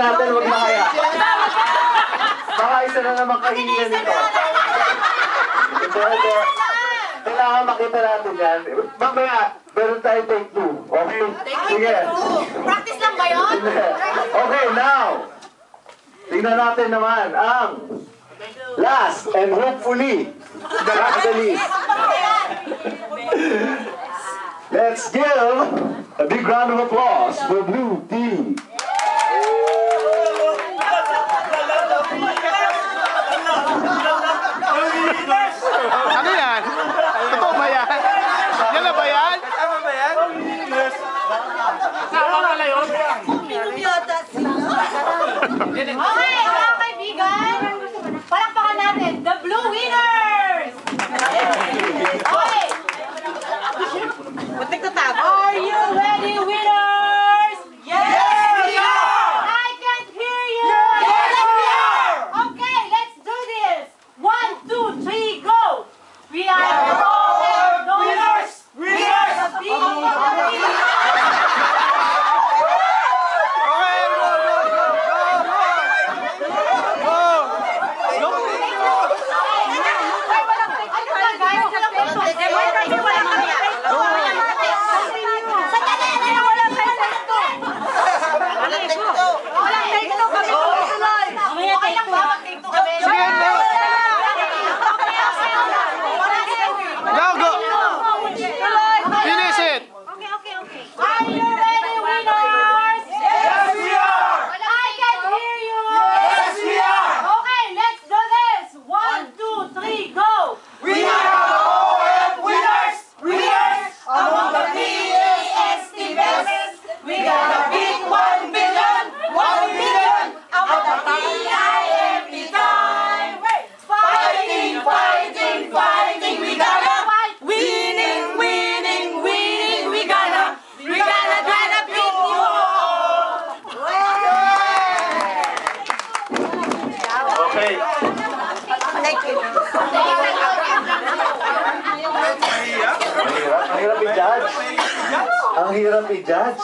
natin, huwag na kaya. Baka isa na naman kahihingan nito. Hindi. Kailangan makita natin yan. Mamaya, meron tayo take 2. Okay? Sige. Practice lang ba yun? Okay, now. Tingnan natin naman ang last and hopefully the least. Let's give a big round of applause for Blue Team. Ano yan? Ito ba yan? Yan na ba yan? Tama ba yan? Tama pala yun? Okay, mga kaibigan. Palakpakan natin, the Blue Winners! Okay. Are you ready, winners? Yes, we are! I can't hear you! Yes, we are! Okay, let's do this. 1, 2, 3, go! We are the winners! Winners! Ang hirap i-judge. Ang hirap i-judge.